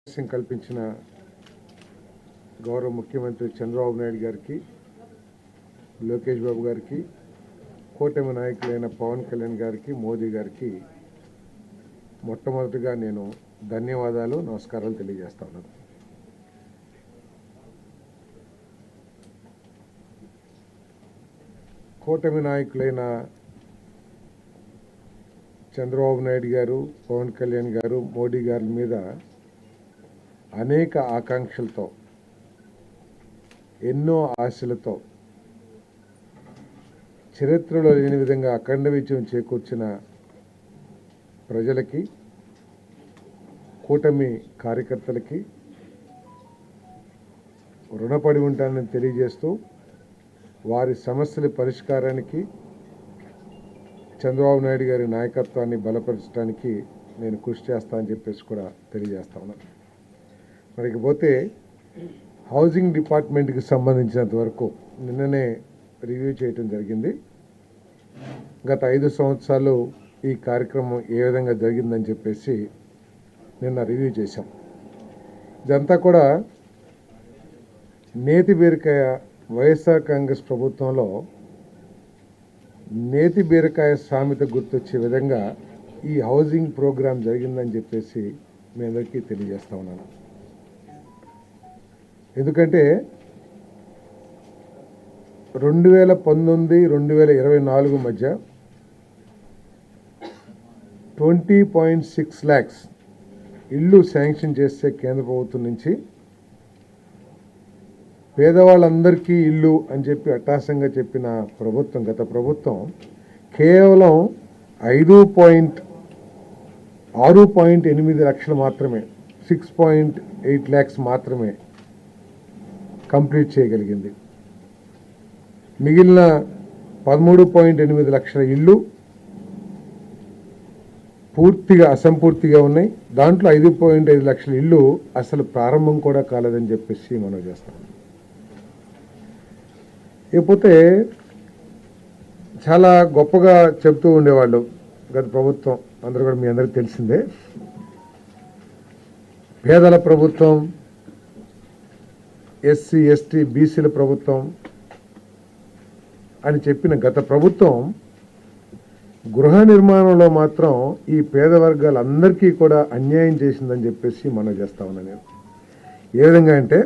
అవకాశం కల్పించిన గౌరవ ముఖ్యమంత్రి చంద్రబాబు నాయుడు గారికి, లోకేష్ బాబు గారికి, కూటమి నాయకులైన పవన్ కళ్యాణ్ గారికి, మోదీ గారికి మొట్టమొదటిగా నేను ధన్యవాదాలు, నమస్కారాలు తెలియజేస్తాను. కూటమి నాయకులైన చంద్రబాబు నాయుడు గారు, పవన్ కళ్యాణ్ గారు, మోడీ గారి మీద అనేక ఆకాంక్షలతో, ఎన్నో ఆశలతో, చరిత్రలో లేని విధంగా అఖండ విజయం చేకూర్చిన ప్రజలకి, కూటమి కార్యకర్తలకి రుణపడి ఉంటానని తెలియజేస్తూ, వారి సమస్యల పరిష్కారానికి చంద్రబాబు నాయుడు గారి నాయకత్వాన్ని బలపరచడానికి నేను కృషి చేస్తానని చెప్పేసి కూడా తెలియజేస్తా ఉన్నాను. మరికపోతే హౌసింగ్ డిపార్ట్మెంట్కి సంబంధించినంత వరకు నిన్ననే రివ్యూ చేయటం జరిగింది. గత 5 సంవత్సరాలు ఈ కార్యక్రమం ఏ విధంగా జరిగిందని చెప్పేసి నిన్న రివ్యూ చేశాం. ఇదంతా కూడా నేతి బీరకాయ, వైఎస్ఆర్ కాంగ్రెస్ ప్రభుత్వంలో నేతి బీరకాయ సామెత గుర్తొచ్చే విధంగా ఈ హౌసింగ్ ప్రోగ్రాం జరిగిందని చెప్పేసి మీ అందరికీ తెలియజేస్తా ఉన్నాను. ఎందుకంటే 2019-2024 మధ్య 20.6 lakhs ఇళ్ళు శాంక్షన్ చేస్తే కేంద్ర ప్రభుత్వం నుంచి పేదవాళ్ళందరికీ ఇల్లు అని చెప్పి అట్టాసంగా చెప్పిన ప్రభుత్వం, గత ప్రభుత్వం కేవలం 6.8 లక్షలు మాత్రమే, 6.8 lakhs మాత్రమే కంప్లీట్ చేయగలిగింది. మిగిలిన 13.8 లక్షల ఇళ్ళు పూర్తిగా అసంపూర్తిగా ఉన్నాయి. దాంట్లో 5.5 లక్షల ఇళ్ళు అసలు ప్రారంభం కూడా కాలేదని చెప్పేసి మనం చేస్తాం. ఇకపోతే చాలా గొప్పగా చెప్తూ ఉండేవాళ్ళు గత ప్రభుత్వం, అందరూ కూడా మీ అందరికీ తెలిసిందే, పేదల ప్రభుత్వం, ఎస్సీ ఎస్టీ బీసీల ప్రభుత్వం అని చెప్పిన గత ప్రభుత్వం గృహ నిర్మాణంలో మాత్రం ఈ పేద వర్గాలందరికీ కూడా అన్యాయం చేసిందని చెప్పేసి మనం చేస్తా ఉన్నాను. నేను ఏ విధంగా అంటే,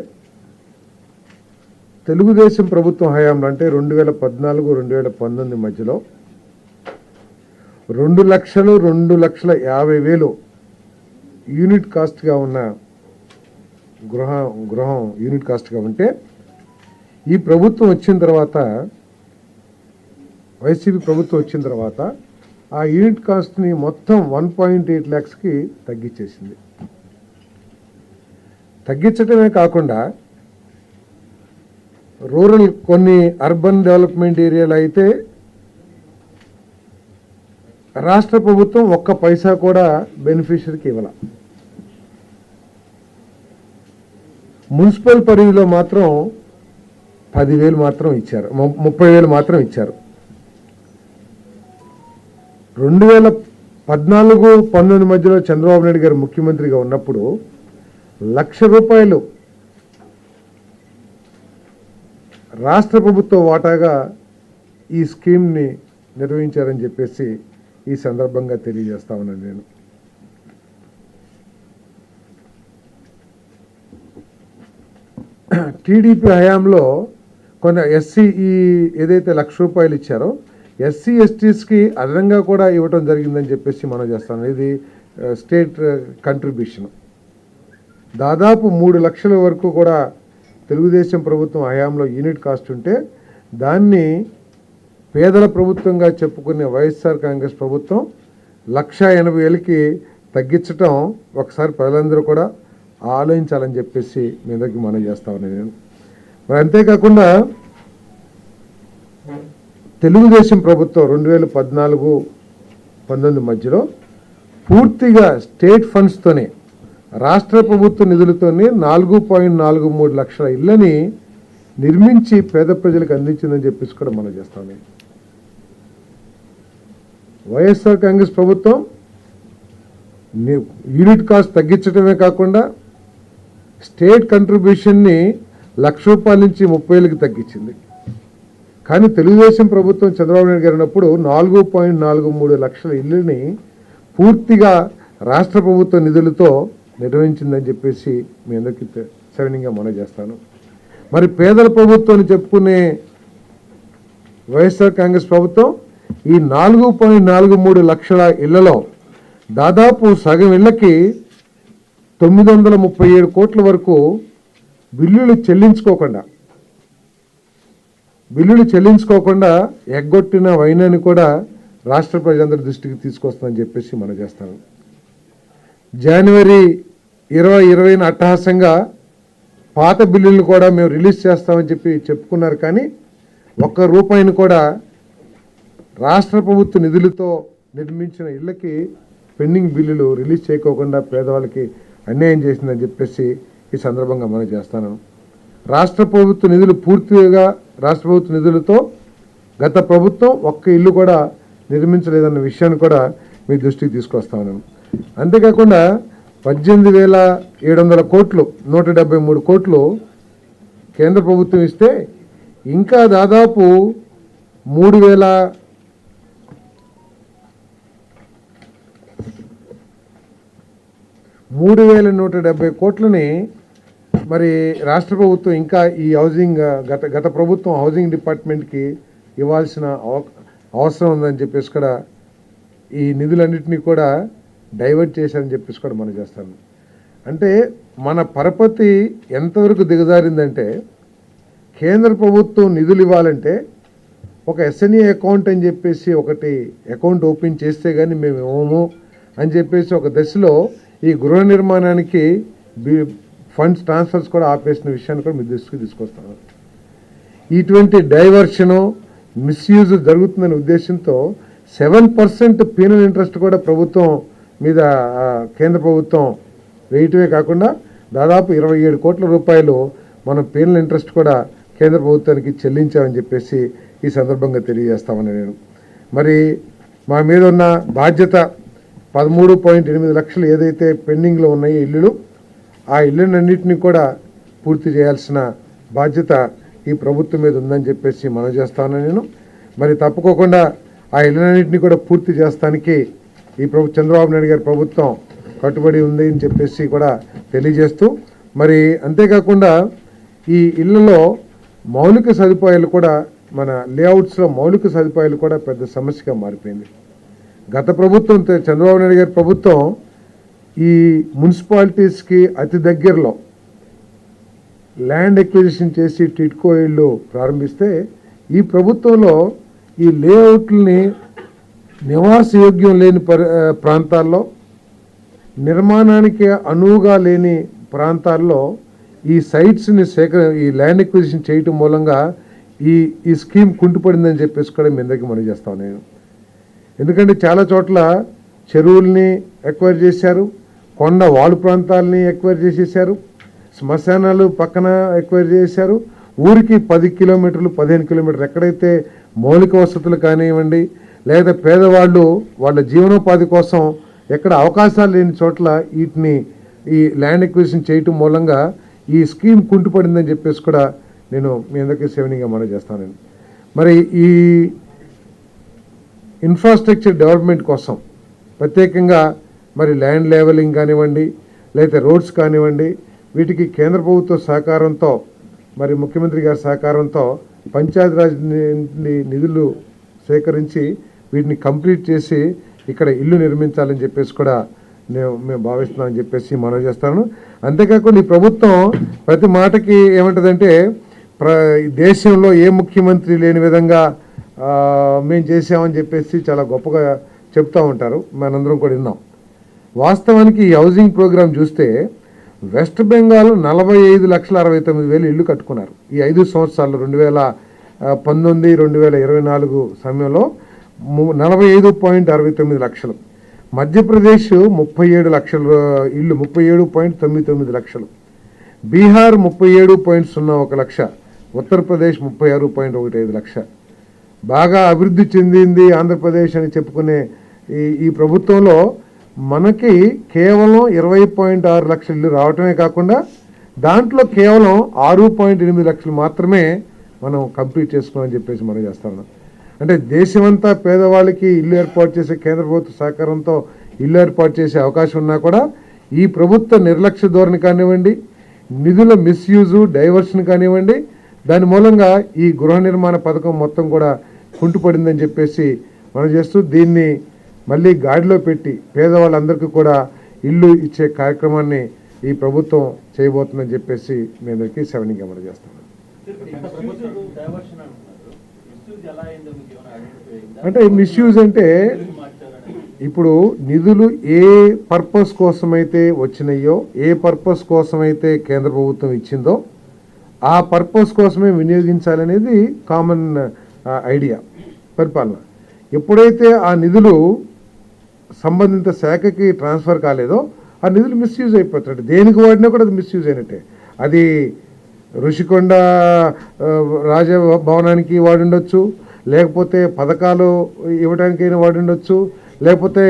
తెలుగుదేశం ప్రభుత్వం హయాంలో అంటే 2014-2019 మధ్యలో 2,50,000 యూనిట్ కాస్ట్గా ఉన్న గృహం యూనిట్ కాస్ట్గా ఉంటే, ఈ ప్రభుత్వం వచ్చిన తర్వాత, వైసీపీ ప్రభుత్వం వచ్చిన తర్వాత ఆ యూనిట్ కాస్ట్ని మొత్తం 1.8 lakhsకి తగ్గించేసింది. తగ్గించడమే కాకుండా రూరల్ కొన్ని అర్బన్ డెవలప్మెంట్ ఏరియాలు అయితే రాష్ట్ర ప్రభుత్వం ఒక్క పైసా కూడా బెనిఫిషరీకి ఇవ్వాల. మున్సిపల్ పరిధిలో మాత్రం 10,000 మాత్రం ఇచ్చారు, 30,000 మాత్రం ఇచ్చారు. 2014-19 మధ్యలో చంద్రబాబు నాయుడు గారు ముఖ్యమంత్రిగా ఉన్నప్పుడు ₹1,00,000 రాష్ట్ర ప్రభుత్వ వాటాగా ఈ స్కీమ్ని నిర్వహించారని చెప్పేసి ఈ సందర్భంగా తెలియజేస్తా ఉన్నాను. నేను టీడీపీ హయాంలో కొంత ఎస్సీ ఏదైతే ₹1,00,000 ఇచ్చారో ఎస్సీ ఎస్టీస్కి అదనంగా కూడా ఇవ్వటం జరిగిందని చెప్పేసి మనం చేస్తాం. ఇది స్టేట్ కంట్రిబ్యూషన్. దాదాపు 3 లక్షల వరకు కూడా తెలుగుదేశం ప్రభుత్వం హయాంలో యూనిట్ కాస్ట్ ఉంటే, దాన్ని పేదల ప్రభుత్వంగా చెప్పుకునే వైఎస్ఆర్ కాంగ్రెస్ ప్రభుత్వం 1,80,000కి తగ్గించటం ఒకసారి ప్రజలందరూ కూడా ఆలోచించాలని చెప్పేసి మీ దగ్గరికి మనం చేస్తా ఉన్నాను నేను. మరి అంతేకాకుండా తెలుగుదేశం ప్రభుత్వం 2014-19 మధ్యలో పూర్తిగా స్టేట్ ఫండ్స్తోనే, రాష్ట్ర ప్రభుత్వ నిధులతోనే 4.43 లక్షల ఇళ్ళని నిర్మించి పేద ప్రజలకు అందించిందని చెప్పేసి కూడా మనం చేస్తాం. వైఎస్ఆర్ కాంగ్రెస్ ప్రభుత్వం యూనిట్ కాస్ట్ తగ్గించడమే కాకుండా స్టేట్ కంట్రిబ్యూషన్ని ₹1,00,000 నుంచి 30,000కి తగ్గించింది. కానీ తెలుగుదేశం ప్రభుత్వం చంద్రబాబు నాయుడు గారు ఉన్నప్పుడు 4.43 లక్షల ఇల్లుని పూర్తిగా రాష్ట్ర ప్రభుత్వ నిధులతో నిర్వహించిందని చెప్పేసి మీ అందరికీ సవినీయంగా మనవి చేస్తాను. మరి పేదల ప్రభుత్వం అని చెప్పుకునే వైఎస్ఆర్ కాంగ్రెస్ ప్రభుత్వం ఈ 4.43 లక్షల ఇళ్లలో దాదాపు సగం ఇళ్లకి 937 కోట్ల వరకు బిల్లులు చెల్లించుకోకుండా ఎగ్గొట్టిన వైనాన్ని కూడా రాష్ట్ర ప్రజలందరి దృష్టికి తీసుకొస్తుందని చెప్పేసి మనం చేస్తాను. జనవరి 2020 అట్టహాసంగా పాత బిల్లులను కూడా మేము రిలీజ్ చేస్తామని చెప్పుకున్నారు. కానీ ఒక్క రూపాయిని కూడా రాష్ట్ర ప్రభుత్వ నిధులతో నిర్మించిన ఇళ్ళకి పెండింగ్ బిల్లులు రిలీజ్ చేయకోకుండా పేదవాళ్ళకి అన్యాయం చేసిందని చెప్పేసి ఈ సందర్భంగా మనం చేస్తాను. రాష్ట్ర ప్రభుత్వ నిధులతో గత ప్రభుత్వం ఒక్క ఇల్లు కూడా నిర్మించలేదన్న విషయాన్ని కూడా మీ దృష్టికి తీసుకొస్తాను. అంతేకాకుండా 18,700 కోట్లు 173 కోట్లు కేంద్ర ప్రభుత్వం ఇస్తే ఇంకా దాదాపు 3,170 కోట్లని మరి రాష్ట్ర ప్రభుత్వం ఇంకా ఈ హౌసింగ్ గత ప్రభుత్వం హౌసింగ్ డిపార్ట్మెంట్కి ఇవ్వాల్సిన అవసరం ఉందని చెప్పేసి కూడా ఈ నిధులన్నింటినీ కూడా డైవర్ట్ చేశారని చెప్పేసి కూడా మనం చేస్తాను. అంటే మన పరపతి ఎంతవరకు దిగజారిందంటే కేంద్ర ప్రభుత్వం నిధులు ఇవ్వాలంటే ఒక ఎస్ఎన్ఏ అకౌంట్ అని చెప్పేసి ఒకటి అకౌంట్ ఓపెన్ చేస్తే కానీ మేము ఇవ్వము అని చెప్పేసి ఒక దశలో ఈ గృహ నిర్మాణానికి ఫండ్స్ ట్రాన్స్ఫర్స్ కూడా ఆపేసిన విషయాన్ని కూడా మీ దృష్టికి తీసుకొస్తాను. ఇటువంటి డైవర్షను మిస్యూజ్ జరుగుతుందనే ఉద్దేశంతో 7% పీనల్ ఇంట్రెస్ట్ కూడా ప్రభుత్వం మీద కేంద్ర ప్రభుత్వం వేయటమే కాకుండా దాదాపు 27 కోట్ల రూపాయలు మనం పీనల్ ఇంట్రెస్ట్ కూడా కేంద్ర ప్రభుత్వానికి చెల్లించామని చెప్పేసి ఈ సందర్భంగా తెలియజేస్తామని నేను. మరి మా మీద ఉన్న బాధ్యత 13.8 లక్షలు ఏదైతే పెండింగ్లో ఉన్నాయో ఇల్లులు, ఆ ఇళ్ళనన్నింటినీ కూడా పూర్తి చేయాల్సిన బాధ్యత ఈ ప్రభుత్వం మీద ఉందని చెప్పేసి మనం చేస్తాను నేను. మరి తప్పుకోకుండా ఆ ఇళ్ళనన్నింటినీ కూడా పూర్తి చేస్తానికి ఈ చంద్రబాబు నాయుడు గారి ప్రభుత్వం కట్టుబడి ఉంది అని చెప్పేసి కూడా తెలియజేస్తూ, మరి అంతేకాకుండా ఈ ఇళ్లలో మౌలిక సదుపాయాలు కూడా మన లేఅవుట్స్లో మౌలిక సదుపాయాలు కూడా పెద్ద సమస్యగా మారిపోయింది. గత ప్రభుత్వం చంద్రబాబు నాయుడు గారి ప్రభుత్వం ఈ మున్సిపాలిటీస్కి అతి దగ్గరలో ల్యాండ్ ఎక్విజిషన్ చేసి టిట్కో ఇళ్ళు ప్రారంభిస్తే ఈ ప్రభుత్వంలో ఈ లేఅవుట్లని నివాసయోగ్యం లేని ప్రాంతాల్లో, నిర్మాణానికి అనువుగా లేని ప్రాంతాల్లో ఈ సైట్స్ని ఈ ల్యాండ్ ఎక్విజిషన్ చేయటం మూలంగా ఈ స్కీమ్ కుంటుపడిందని చెప్పేసి కూడా మీ అందరికీ మనం చేస్తాను నేను. ఎందుకంటే చాలా చోట్ల చెరువుల్ని ఎక్వైర్ చేశారు, కొండ వాలు ప్రాంతాలని ఎక్వైర్ చేసేసారు, శ్మశానాలు పక్కన ఎక్వైర్ చేశారు. ఊరికి 10 కిలోమీటర్లు 15 కిలోమీటర్లు ఎక్కడైతే మౌలిక వసతులు కానివ్వండి, లేదా పేదవాళ్ళు వాళ్ళ జీవనోపాధి కోసం ఎక్కడ అవకాశాలు లేని చోట్ల వీటిని ఈ ల్యాండ్ ఎక్విజిషన్ చేయటం మూలంగా ఈ స్కీమ్ కుంటుపడిందని చెప్పేసి కూడా నేను మీ అందరికీ సేవనీయంగా మనం చేస్తాను. మరి ఈ ఇన్ఫ్రాస్ట్రక్చర్ డెవలప్మెంట్ కోసం ప్రత్యేకంగా మరి ల్యాండ్ లెవెలింగ్ కానివ్వండి, లేదా రోడ్స్ కానివ్వండి, వీటికి కేంద్ర ప్రభుత్వ సహకారంతో మరి ముఖ్యమంత్రి గారి సహకారంతో పంచాయతీరాజ్ నిధులు సేకరించి వీటిని కంప్లీట్ చేసి ఇక్కడ ఇల్లు నిర్మించాలని చెప్పేసి కూడా మేము భావిస్తున్నామని చెప్పేసి మనవి చేస్తాను. అంతేకాకుండా ఈ ప్రభుత్వం ప్రతి మాటకి ఏమంటుందంటే దేశంలో ఏ ముఖ్యమంత్రి లేని విధంగా మేము చేసామని చెప్పేసి చాలా గొప్పగా చెప్తూ ఉంటారు. మనందరం కూడా విన్నాం. వాస్తవానికి ఈ హౌసింగ్ ప్రోగ్రాం చూస్తే వెస్ట్ బెంగాల్ 45,69,000 ఇళ్ళు కట్టుకున్నారు ఈ 5 సంవత్సరాలు 2019, 2024 సమయంలో 45.69 లక్షలు. మధ్యప్రదేశ్ 37 లక్షల ఇళ్ళు 37.99 లక్షలు, బీహార్ 37.01 లక్ష, ఉత్తరప్రదేశ్ 36.15 లక్ష. బాగా అభివృద్ధి చెందింది ఆంధ్రప్రదేశ్ అని చెప్పుకునే ఈ ప్రభుత్వంలో మనకి కేవలం 20.6 లక్షల ఇల్లు రావటమే కాకుండా దాంట్లో కేవలం 6.8 లక్షలు మాత్రమే మనం కంప్లీట్ చేసుకోమని చెప్పేసి మనం చేస్తా ఉన్నాం. అంటే దేశమంతా పేదవాళ్ళకి ఇల్లు ఏర్పాటు చేసే కేంద్ర ప్రభుత్వ సహకారంతో ఇల్లు ఏర్పాటు చేసే అవకాశం ఉన్నా కూడా ఈ ప్రభుత్వ నిర్లక్ష్య ధోరణి కానివ్వండి, నిధుల మిస్యూజు, డైవర్షన్ కానివ్వండి, దాని మూలంగా ఈ గృహ నిర్మాణ పథకం మొత్తం కూడా కుంటుపడిందని చెప్పేసి మనం చేస్తూ దీన్ని మళ్ళీ గాడిలో పెట్టి పేదవాళ్ళందరికీ కూడా ఇల్లు ఇచ్చే కార్యక్రమాన్ని ఈ ప్రభుత్వం చేయబోతుందని చెప్పేసి మీ అందరికీ సెవెనింగ్ అమలు చేస్తాను. అంటే మిస్యూజ్ అంటే ఇప్పుడు నిధులు ఏ పర్పస్ కోసమైతే వచ్చినాయో, ఏ పర్పస్ కోసమైతే కేంద్ర ప్రభుత్వం ఇచ్చిందో ఆ పర్పస్ కోసమే వినియోగించాలనేది కామన్ ఐడియా పరిపాలన. ఎప్పుడైతే ఆ నిధులు సంబంధిత శాఖకి ట్రాన్స్ఫర్ కాలేదో ఆ నిధులు మిస్యూజ్ అయిపోతాయి. దేనికి వాడినా కూడా అది మిస్యూజ్ అయినట్టే. అది ఋషికొండ రాజభవనానికి వాడి ఉండొచ్చు, లేకపోతే పథకాలు ఇవ్వడానికైనా వాడి ఉండొచ్చు, లేకపోతే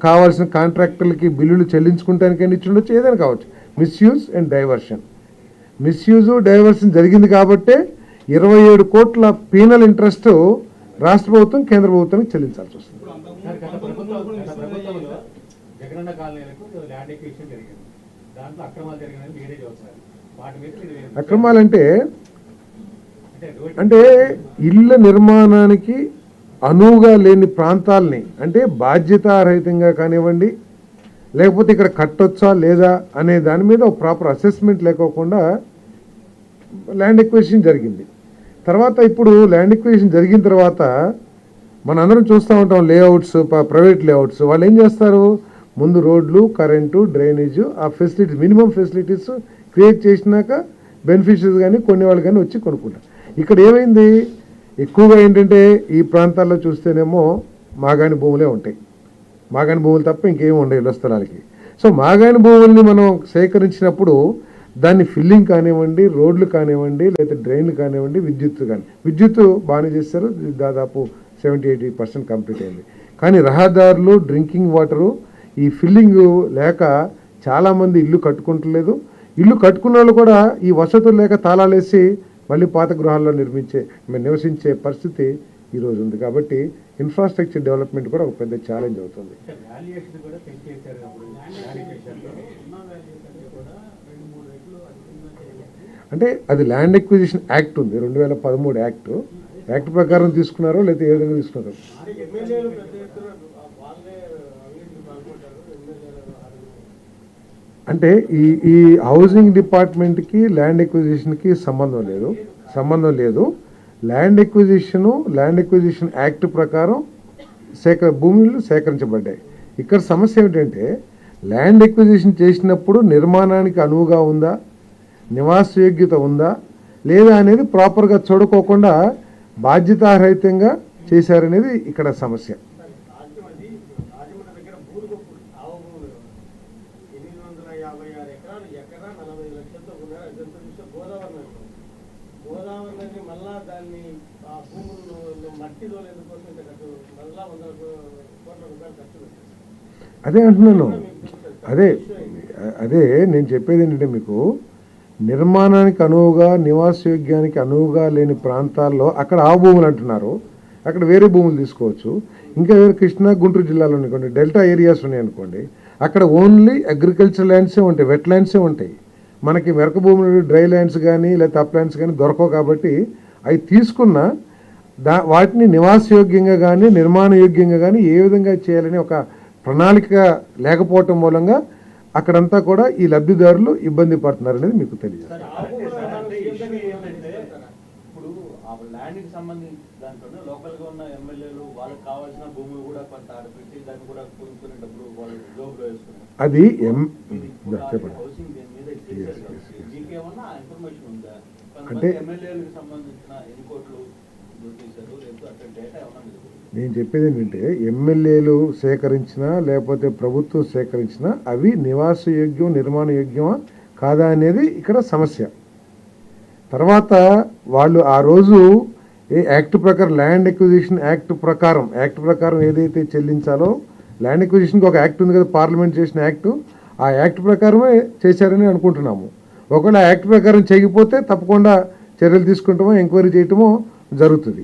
కావాల్సిన కాంట్రాక్టర్లకి బిల్లులు చెల్లించుకుంటానికైనా ఇచ్చి ఉండొచ్చు, ఏదైనా కావచ్చు. మిస్యూజ్ అండ్ డైవర్షన్, మిస్యూజు డైవర్షన్ జరిగింది కాబట్టే 27 కోట్ల పీనల్ ఇంట్రెస్ట్ రాష్ట్ర ప్రభుత్వం కేంద్ర ప్రభుత్వానికి చెల్లించాల్సి వస్తుంది. అక్రమాలంటే అంటే ఇళ్ల నిర్మాణానికి అనువుగా లేని ప్రాంతాలని, అంటే బాధ్యతారహితంగా కానివ్వండి, లేకపోతే ఇక్కడ కట్టొచ్చా లేదా అనే దాని మీద ఒక ప్రాపర్ అసెస్మెంట్ లేకోకుండా ల్యాండ్ ఎక్విజిషన్ జరిగింది. తర్వాత ఇప్పుడు ల్యాండ్ ఎక్విజిషన్ జరిగిన తర్వాత మన అందరం చూస్తూ ఉంటాం లేఅవుట్స్, ప్రైవేట్ లేఅవుట్స్. వాళ్ళు ఏం చేస్తారు, ముందు రోడ్లు, కరెంటు, డ్రైనేజు, ఆ ఫెసిలిటీస్, మినిమం ఫెసిలిటీస్ క్రియేట్ చేసినాక బెనిఫిషరీస్ కానీ కొనేవాళ్ళు కానీ వచ్చి కొనుక్కుంటారు. ఇక్కడ ఏమైంది, ఎక్కువగా ఏంటంటే ఈ ప్రాంతాల్లో చూస్తేనేమో మాగాణి భూములే ఉంటాయి. మాగాణి భూములు తప్ప ఇంకేమి ఉండవు ఇళ్ల స్థలాలకి. సో మాగాణి భూముల్ని మనం సేకరించినప్పుడు దాన్ని ఫిల్లింగ్ కానివ్వండి, రోడ్లు కానివ్వండి, లేదా డ్రైన్లు కానివ్వండి, విద్యుత్ బాగానే చేస్తారు, దాదాపు 70-80% కంప్లీట్ అయింది. కానీ రహదారులు, డ్రింకింగ్ వాటరు, ఈ ఫిల్లింగ్ లేక చాలామంది ఇల్లు కట్టుకుంటలేదు. ఇల్లు కట్టుకున్న వాళ్ళు కూడా ఈ వసతులు లేక తాళాలేసి మళ్ళీ పాత గృహాల్లో నివసించే పరిస్థితి ఈరోజు ఉంది. కాబట్టి ఇన్ఫ్రాస్ట్రక్చర్ డెవలప్మెంట్ కూడా ఒక పెద్ద ఛాలెంజ్ అవుతుంది. అంటే అది ల్యాండ్ ఎక్విజిషన్ యాక్ట్ ఉంది, 2013 యాక్ట్ ప్రకారం తీసుకున్నారో లేకపోతే ఏ విధంగా తీసుకున్నారో. అంటే ఈ హౌసింగ్ డిపార్ట్మెంట్కి ల్యాండ్ ఎక్విజిషన్కి సంబంధం లేదు. ల్యాండ్ ఎక్విజిషన్ యాక్ట్ ప్రకారం భూములు సేకరించబడ్డాయి. ఇక్కడ సమస్య ఏమిటంటే ల్యాండ్ ఎక్విజిషన్ చేసినప్పుడు నిర్మాణానికి అనువుగా ఉందా, నివాసయోగ్యత ఉందా లేదా అనేది ప్రాపర్గా చూడుకోకుండా బాధ్యతారహితంగా చేశారనేది ఇక్కడ సమస్య. అదే అంటున్నాను, అదే నేను చెప్పేది ఏంటంటే మీకు నిర్మాణానికి అనువుగా, నివాసయోగ్యానికి అనువుగా లేని ప్రాంతాల్లో అక్కడ ఆ భూములు అంటున్నారు, అక్కడ వేరే భూములు తీసుకోవచ్చు. ఇంకా వేరే కృష్ణా, గుంటూరు జిల్లాలో అనుకోండి, డెల్టా ఏరియాస్ ఉన్నాయనుకోండి, అక్కడ ఓన్లీ అగ్రికల్చర్ ల్యాండ్సే ఉంటాయి, వెట్ ల్యాండ్సే ఉంటాయి. మనకి మెరక భూములు, డ్రై ల్యాండ్స్ కానీ లేదా అప్ ల్యాండ్స్ కానీ దొరకవు. కాబట్టి అవి తీసుకున్న వాటిని నివాసయోగ్యంగా కానీ నిర్మాణయోగ్యంగా కానీ ఏ విధంగా చేయాలని ఒక ప్రణాళిక లేకపోవటం మూలంగా అక్కడంతా కూడా ఈ లబ్ధిదారులు ఇబ్బంది పడుతున్నారు అనేది మీకు తెలియదు. అది చెప్పండి. అంటే నేను చెప్పేది ఏంటంటే ఎమ్మెల్యేలు సేకరించినా లేకపోతే ప్రభుత్వం సేకరించినా అవి నివాసయోగ్యం, నిర్మాణయోగ్యమా కాదా అనేది ఇక్కడ సమస్య. తర్వాత వాళ్ళు ఆ రోజు ఏ యాక్ట్ ప్రకారం, ల్యాండ్ ఎక్విజిషన్ యాక్ట్ ప్రకారం ఏదైతే చెల్లించాలో, ల్యాండ్ ఎక్విజిషన్కి ఒక యాక్ట్ ఉంది కదా, పార్లమెంట్ చేసిన యాక్ట్, ఆ యాక్ట్ ప్రకారమే చేశారని అనుకుంటున్నాము. ఒకవేళ యాక్ట్ ప్రకారం చేయకపోతే తప్పకుండా చర్యలు తీసుకుంటామో ఎంక్వైరీ చేయటమో జరుగుతుంది.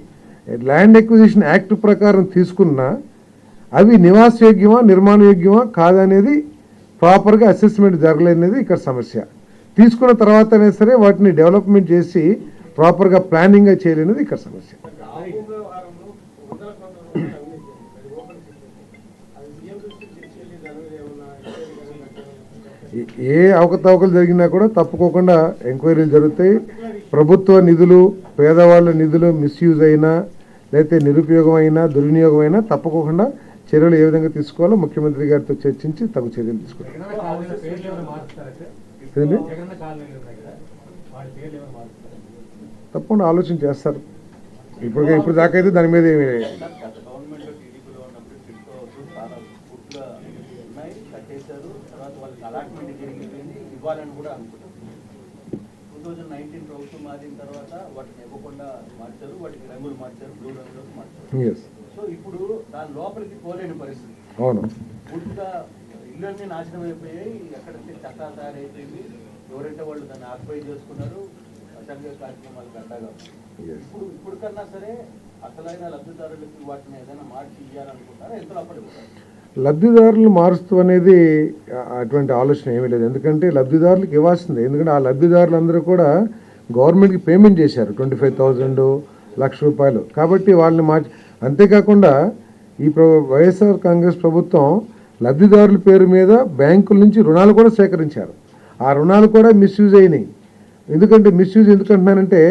ల్యాండ్ ఎక్విజిషన్ యాక్ట్ ప్రకారం తీసుకున్నా అవి నివాసయోగ్యమా నిర్మాణయోగ్యమా కాదనేది ప్రాపర్గా అసెస్మెంట్ జరగలేదనేది ఇక్కడ సమస్య. తీసుకున్న తర్వాతనే సరే వాటిని డెవలప్మెంట్ చేసి ప్రాపర్గా ప్లానింగ్గా చేయలేనిది ఇక్కడ సమస్య. ఏ అవకతవకలు జరిగినా కూడా తప్పుకోకుండా ఎంక్వైరీలు జరుగుతాయి. ప్రభుత్వ నిధులు పేదవాళ్ళ నిధులు మిస్యూజ్ అయినా లేకపోతే నిరుపయోగం అయినా దుర్వినియోగం అయినా తప్పకుండా చర్యలు ఏ విధంగా తీసుకోవాలో ముఖ్యమంత్రి గారితో చర్చించి తగు చర్యలు తీసుకుంటారు. తప్పకుండా ఆలోచన చేస్తారు. ఇప్పుడు దాకా అయితే దాని మీద ఏమి ఇవ్వాలని కూడా అనుకుంటారు. 2019 ప్రభుత్వం మారిన తర్వాత వాటిని ఇవ్వకుండా మార్చారు, వాటికి రంగులు మార్చారు, బ్లూ రంగులోకి మార్చారు. సో ఇప్పుడు దాని లోపలికి పోలేని పరిస్థితి. అవును, పూర్తిగా ఇళ్ళన్నీ నాశనం అయిపోయాయి, ఎక్కడంటే చట్టాలు తయారైపోయింది, ఎవరంటే వాళ్ళు దాన్ని ఆక్యుపై చేసుకున్నారు, అసెంబ్లీ కార్యక్రమాలకు అడ్డాగా. ఇప్పుడు కన్నా సరే అసలైన లబ్ధిదారులకి వాటిని ఏదైనా మార్చి ఇవ్వాలనుకుంటారా ఎంత అప్పటికి? లబ్ధిదారులు మారుస్తూ అనేది అటువంటి ఆలోచన ఏమీ లేదు. ఎందుకంటే లబ్ధిదారులకు ఇవ్వాల్సిందే. ఎందుకంటే ఆ లబ్ధిదారులందరూ కూడా గవర్నమెంట్కి పేమెంట్ చేశారు 25,000 1,00,000 కాబట్టి వాళ్ళని అంతేకాకుండా ఈ వైఎస్ఆర్ కాంగ్రెస్ ప్రభుత్వం లబ్ధిదారుల పేరు మీద బ్యాంకుల నుంచి రుణాలు కూడా సేకరించారు. ఆ రుణాలు కూడా మిస్యూజ్ అయినాయి. ఎందుకంటే మిస్యూజ్ ఎందుకంటున్నానంటే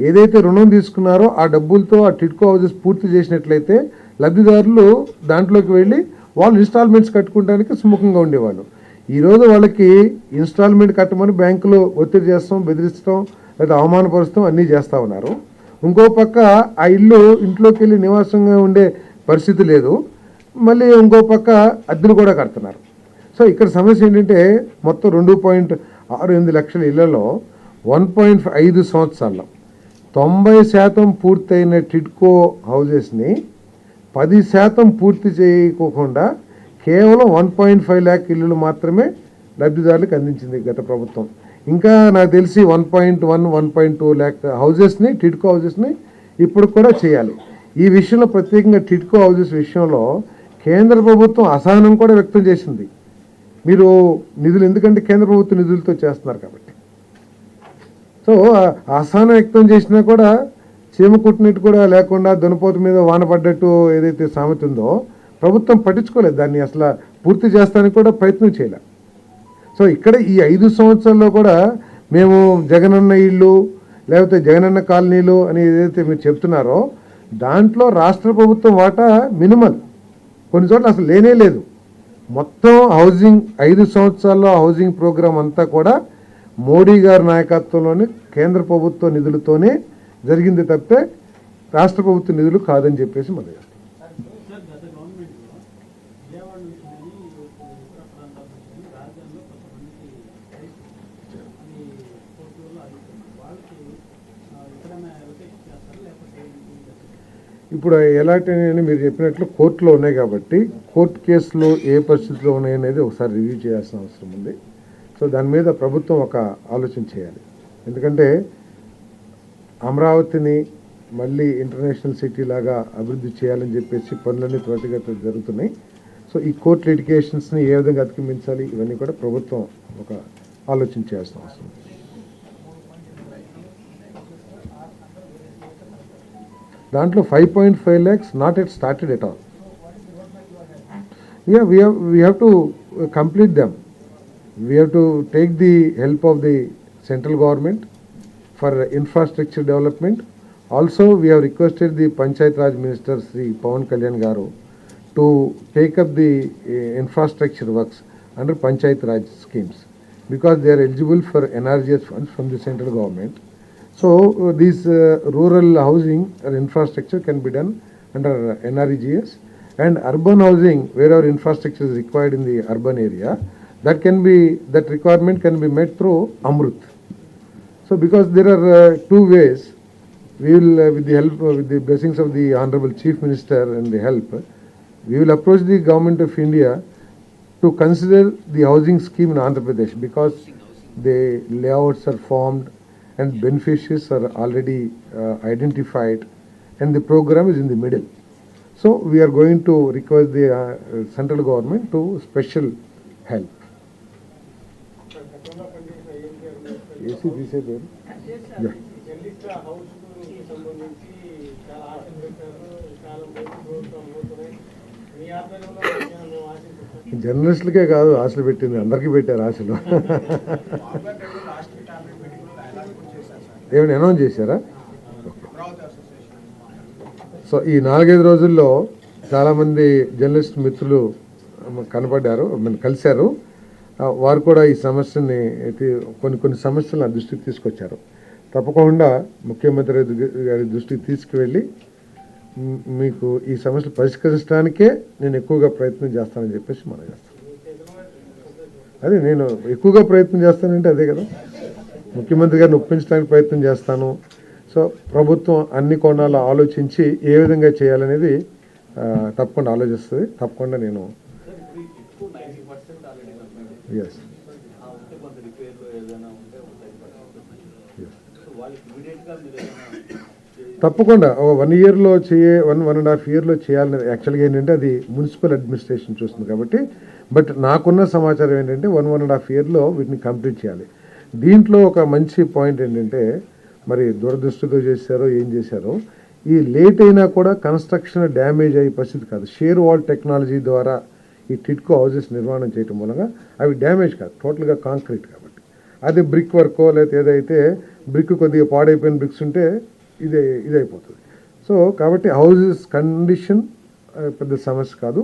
ఏదైతే రుణం తీసుకున్నారో ఆ డబ్బులతో ఆ టిడ్కో హౌజెస్ పూర్తి చేసినట్లయితే లబ్ధిదారులు దాంట్లోకి వెళ్ళి వాళ్ళు ఇన్స్టాల్మెంట్స్ కట్టుకోవడానికి సుముఖంగా ఉండేవాళ్ళు. ఈరోజు వాళ్ళకి ఇన్స్టాల్మెంట్ కట్టమని బ్యాంకులు ఒత్తిడి చేస్తాం, బెదిరిస్తాం, లేదా అవమానపరుస్తాం అన్నీ చేస్తూ ఉన్నారు. ఇంకో పక్క ఆ ఇంట్లోకి వెళ్ళి నివాసంగా ఉండే పరిస్థితి లేదు. మళ్ళీ ఇంకో పక్క అద్దెలు కూడా కడుతున్నారు. సో ఇక్కడ సమస్య ఏంటంటే మొత్తం 2.68 లక్షల ఇళ్లలో 1.5 సంవత్సరాల్లో 90% పూర్తయిన టిడ్కో హౌజెస్ని 10% పూర్తి చేయకోకుండా కేవలం 1.5 lakh ఇల్లులు మాత్రమే లబ్ధిదారులకు అందించింది గత ప్రభుత్వం. ఇంకా నాకు తెలిసి 1.1, 1.2 lakh హౌజెస్ని టిడ్కో హౌజెస్ని ఇప్పుడు కూడా చేయాలి. ఈ విషయంలో ప్రత్యేకంగా టిడ్కో హౌజెస్ విషయంలో కేంద్ర ప్రభుత్వం అసహనం కూడా వ్యక్తం చేసింది. మీరు నిధులు ఎందుకంటే కేంద్ర ప్రభుత్వ నిధులతో చేస్తున్నారు కాబట్టి. సో అసహనం వ్యక్తం చేసినా కూడా చీమ కుట్టినట్టు కూడా లేకుండా దునపోతు మీద వాన పడ్డట్టు ఏదైతే సామెత ఉందో ప్రభుత్వం పట్టించుకోలేదు. దాన్ని అసలు పూర్తి చేస్తానికి కూడా ప్రయత్నం చేయలే. సో ఇక్కడ ఈ 5 సంవత్సరాల్లో కూడా మేము జగనన్న ఇళ్ళు లేకపోతే జగనన్న కాలనీలు అని ఏదైతే మీరు చెప్తున్నారో దాంట్లో రాష్ట్ర ప్రభుత్వం వాటా మినిమల్, కొన్ని చోట్ల అసలు లేనే లేదు. మొత్తం హౌసింగ్ 5 సంవత్సరాల్లో హౌసింగ్ ప్రోగ్రాం అంతా కూడా మోడీ గారి నాయకత్వంలోని కేంద్ర ప్రభుత్వ నిధులతోనే జరిగింది తప్పితే రాష్ట్ర ప్రభుత్వ నిధులు కాదని చెప్పేసి మనం ఇప్పుడు ఎలాంటి మీరు చెప్పినట్లు కోర్టులో ఉన్నాయి కాబట్టి కోర్టు కేసులు ఏ పరిస్థితిలో ఉన్నాయనేది ఒకసారి రివ్యూ చేయాల్సిన అవసరం ఉంది. సో దాని మీద ప్రభుత్వం ఒక ఆలోచన చేయాలి. ఎందుకంటే అమరావతిని మళ్ళీ ఇంటర్నేషనల్ సిటీ లాగా అభివృద్ధి చేయాలని చెప్పేసి పనులన్నీ త్వరితగతిన జరుగుతున్నాయి. సో ఈ కోర్టు లిటిగేషన్స్ని ఏ విధంగా అధిగమించాలి ఇవన్నీ కూడా ప్రభుత్వం ఒక ఆలోచన చేయాల్సిన అవసరం ఉంది. దాంట్లో 5.5 lakhs not yet started at all. Yeah, we have to complete them. We have to take the help of the central government for infrastructure development. Also, we have requested the Panchayat Raj Minister Sri Pawan Kalyan Garu to take up the infrastructure works under Panchayat Raj schemes because they are eligible for NRGS funds from the central government. So these rural housing or infrastructure can be done under NREGS, and urban housing wherever infrastructure is required in the urban area, that requirement can be met through Amrut. So because there are 2 ways, we will with the blessings of the Honorable Chief Minister and the help, we will approach the Government of India to consider the housing scheme in Andhra Pradesh, because the layouts are formed, and beneficiaries are already identified, and the program is in the middle. So we are going to request the central government to special help. AC తీసేది Yeah. Journalist house సంబంధించి చాలా ఆశలు పెట్టారు, చాలా మంది ప్రోత్సాహం పోతున్నాయి. మీ ఆధ్వర్యంలో మేము ఆశిస్తున్నాం. జర్నలిస్టులకే కాదు ఆశలు పెట్టింది, అందరికీ పెట్టారు ఆశలు. ఏమైనా అనౌన్స్ చేశారా? సో ఈ 4-5 రోజుల్లో చాలామంది జర్నలిస్ట్ మిత్రులు కనపడ్డారు, కలిశారు. వారు కూడా ఈ సమస్యని కొన్ని సమస్యలు నా దృష్టికి తీసుకొచ్చారు. తప్పకుండా ముఖ్యమంత్రి గారి దృష్టికి తీసుకువెళ్ళి మీకు ఈ సమస్యలు పరిష్కరించడానికే నేను ఎక్కువగా ప్రయత్నం చేస్తానని చెప్పేసి మనం చేస్తాను. అదే నేను ఎక్కువగా ప్రయత్నం చేస్తానంటే అదే కదా, ముఖ్యమంత్రి గారిని ఒప్పించడానికి ప్రయత్నం చేస్తాను. సో ప్రభుత్వం అన్ని కోణాలు ఆలోచించి ఏ విధంగా చేయాలనేది తప్పకుండా ఆలోచిస్తుంది. తప్పకుండా నేను ఎస్ తప్పకుండా 1 yearలో 1.5 yearలో చేయాలనేది యాక్చువల్గా ఏంటంటే అది మున్సిపల్ అడ్మినిస్ట్రేషన్ చూస్తుంది కాబట్టి. బట్ నాకున్న సమాచారం ఏంటంటే 1.5 yearలో వీటిని కంప్లీట్ చేయాలి. దీంట్లో ఒక మంచి పాయింట్ ఏంటంటే మరి దురదృష్టితో చేశారో ఏం చేశారో, ఈ లేట్ అయినా కూడా కన్స్ట్రక్షన్ డ్యామేజ్ అయ్యే పరిస్థితి కాదు. షేర్ వాల్ టెక్నాలజీ ద్వారా ఈ టిట్కో హౌసెస్ నిర్మాణం చేయటం మూలంగా అవి డ్యామేజ్ కాదు, టోటల్గా కాంక్రీట్ కాబట్టి. అది బ్రిక్ వర్కో లేకపోతే ఏదైతే బ్రిక్ కొద్దిగా పాడైపోయిన బ్రిక్స్ ఉంటే ఇదైపోతుంది. సో కాబట్టి హౌసెస్ కండిషన్ పెద్ద సమస్య కాదు.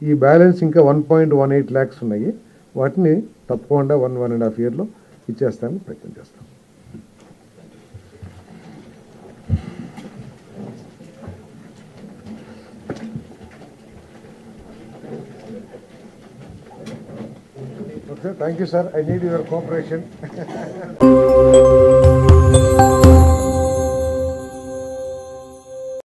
ఈ బ్యాలెన్స్ ఇంకా 1.18 lakhs ఉన్నాయి. వాటిని తప్పకుండా 1.5 yearలో ఇచ్చేస్తానికి ప్రయత్నం చేస్తాం. Okay, thank you, sir. I need your cooperation.